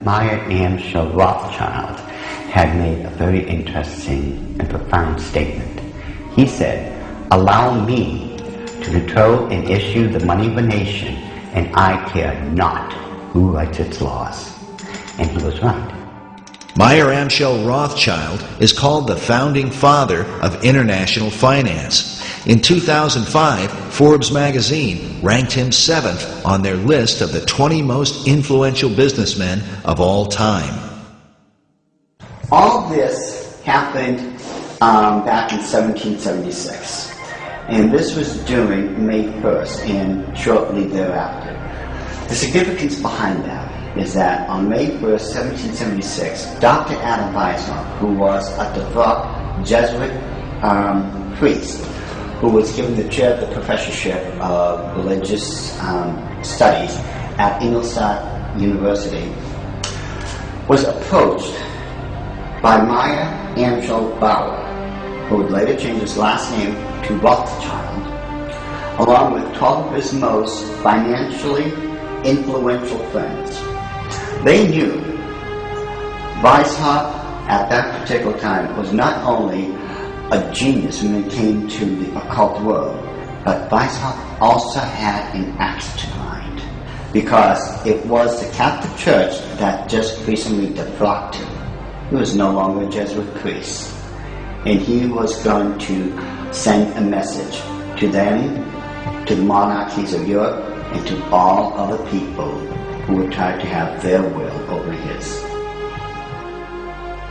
Meyer Amschel Rothschild had made a very interesting and profound statement. He said, "Allow me to control and issue the money of a nation, and I care not who writes its laws." And he was right. Meyer Amschel Rothschild is called the founding father of international finance. In 2005, Forbes magazine ranked him 7th on their list of the 20 most influential businessmen of all time. All this happened back in 1776, and this was during May 1st and shortly thereafter. The significance behind that is that on May 1st, 1776, Dr. Adam Weishaupt, who was a devout Jesuit priest, who was given the chair of the professorship of religious studies at Ingolstadt University, was approached by Meyer Amschel Bauer, who would later change his last name to Rothschild, along with 12 of his most financially influential friends. They knew Weishaupt at that particular time was not only a genius when it came to the occult world, but Weishaupt also had an axe to grind, because it was the Catholic Church that just recently defrocked him. He was no longer a Jesuit priest, and he was going to send a message to them, to the monarchies of Europe, and to all other people who would try to have their will over his.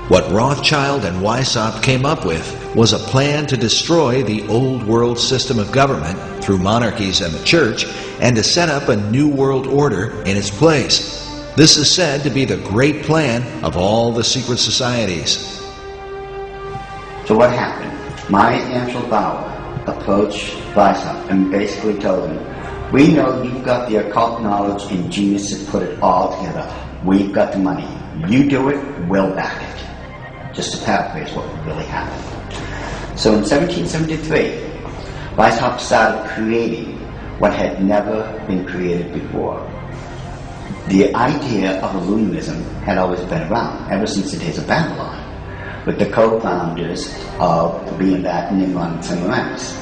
What Rothschild and Weishaupt came up with was a plan to destroy the old world system of government through monarchies and the church, and to set up a new world order in its place. This is said to be the great plan of all the secret societies. So what happened? Meyer Amschel Bauer approached Weishaupt and basically told him, "We know you've got the occult knowledge and genius to put it all together. We've got the money. You do it, we'll back it." Just to paraphrase what really happened. So in 1773, Weishaupt started creating what had never been created before. The idea of Illuminism had always been around, ever since the days of Babylon, with the co-founders of being that Nimrod and Semiramis.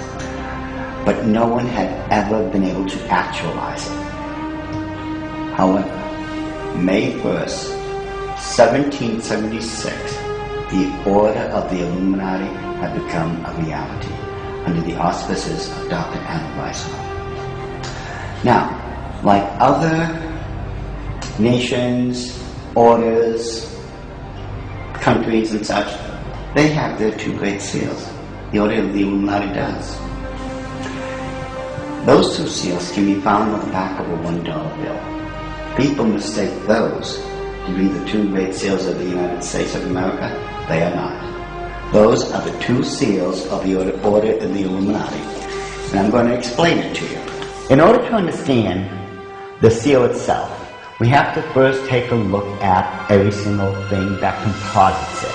But no one had ever been able to actualize it. However, May 1st, 1776, the Order of the Illuminati had become a reality under the auspices of Dr. Adam Weishaupt. Now, like other nations, orders, countries and such, they have their two great seals. The Order of the Illuminati does. Those two seals can be found on the back of a $1 bill. People mistake those to be the two great seals of the United States of America. They are not. Those are the two seals of the Order of the Illuminati. And I'm going to explain it to you. In order to understand the seal itself, we have to first take a look at every single thing that composites it.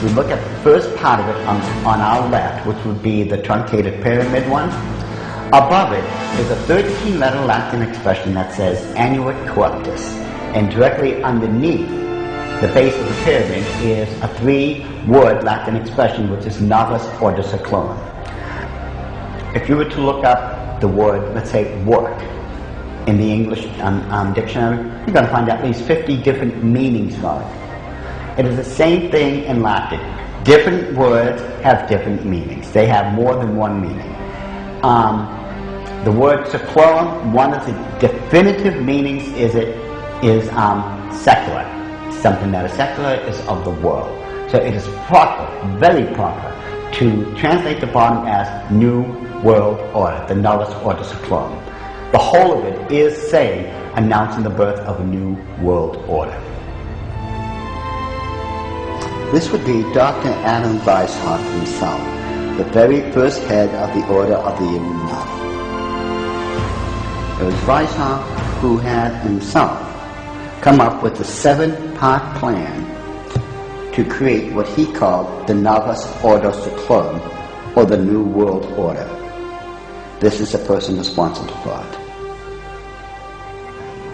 We look at the first part of it on our left, which would be the truncated pyramid one. Above it is a 13-letter Latin expression that says Annuit Corruptus, and directly underneath the base of the pyramid is a 3-word Latin expression, which is Novus Ordo Seclorum. If you were to look up the word, let's say, work, in the English dictionary, you're going to find at least 50 different meanings for it. It is the same thing in Latin. Different words have different meanings. They have more than one meaning. The word seclorum, one of the definitive meanings is secular. Something that is secular is of the world. So it is proper, very proper, to translate the bottom as New World Order, the Novus Ordo Seclorum. The whole of it is saying, announcing the birth of a new world order. This would be Dr. Adam Weishaupt himself, the very first head of the Order of the Illuminati. It was Weishaupt who had himself come up with a 7-part plan to create what he called the Novus Ordo Seclorum, or the New World Order. This is the person responsible for it.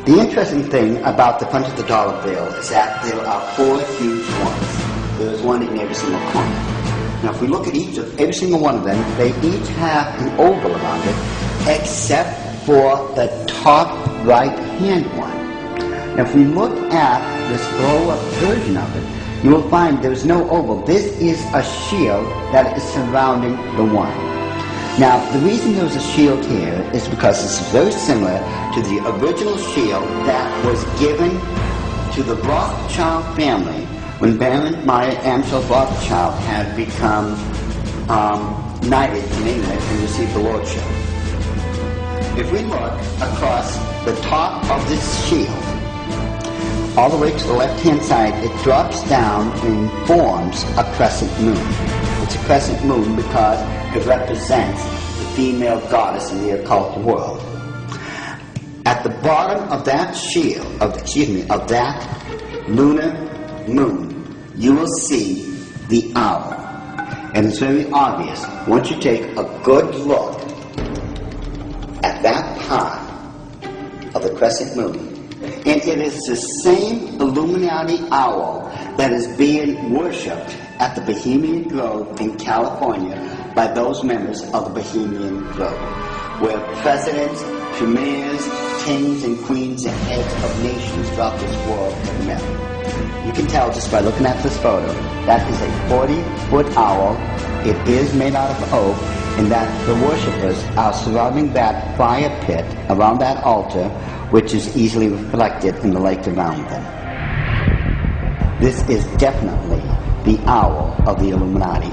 The interesting thing about the front of the dollar bill is that there are 4 huge ones. There is one in every single corner. Now, if we look at every single one of them, they each have an oval around it, except for the top right-hand one. Now, if we look at this blow-up version of it, you will find there's no oval. This is a shield that is surrounding the one. Now, the reason there's a shield here is because it's very similar to the original shield that was given to the Rothschild family when Baron Meyer Amschel Rothschild had become knighted in England and received the lordship. If we look across the top of this shield, all the way to the left-hand side, it drops down and forms a crescent moon. It's a crescent moon because it represents the female goddess in the occult world. At the bottom of that shield, of that lunar moon, you will see the owl. And it's very obvious. Once you take a good look at that part of the crescent moon, and it is the same Illuminati owl that is being worshipped at the Bohemian Grove in California by those members of the Bohemian Grove, where presidents, premiers, kings and queens and heads of nations throughout this world have met. You can tell just by looking at this photo, that is a 40-foot owl. It is made out of oak, and that the worshippers are surrounding that fire pit around that altar, which is easily reflected in the lake around them. This is definitely the owl of the Illuminati.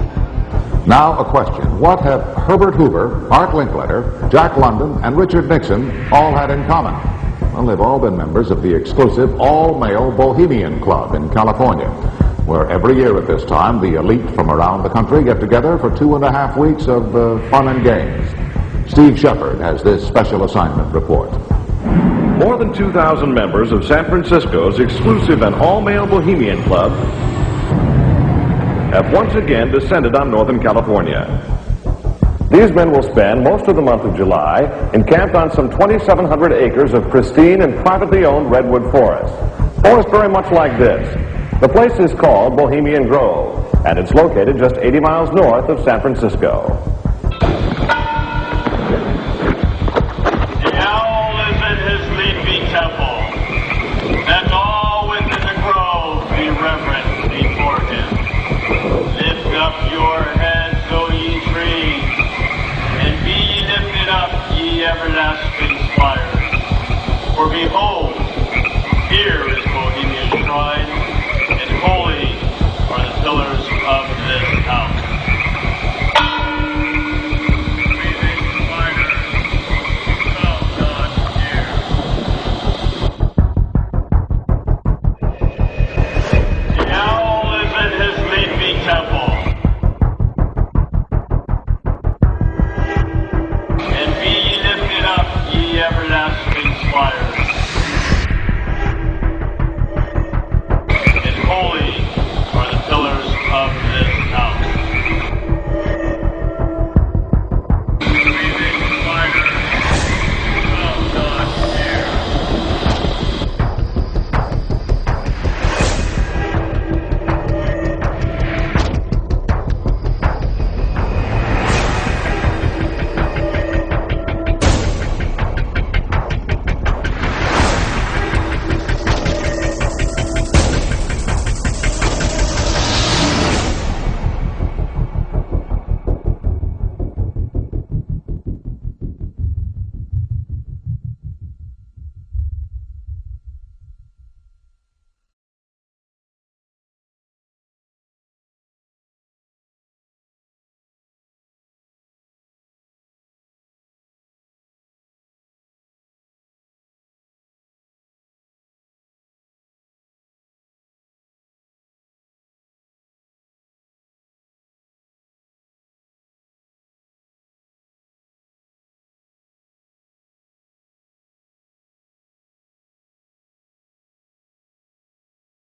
Now a question. What have Herbert Hoover, Art Linkletter, Jack London, and Richard Nixon all had in common? Well, they've all been members of the exclusive all-male Bohemian Club in California, where every year at this time the elite from around the country get together for 2.5 weeks of fun and games. Steve Shepard has this special assignment report. More than 2,000 members of San Francisco's exclusive and all-male Bohemian Club have once again descended on Northern California. These men will spend most of the month of July encamped on some 2,700 acres of pristine and privately owned redwood forest. Forest very much like this. The place is called Bohemian Grove, and it's located just 80 miles north of San Francisco.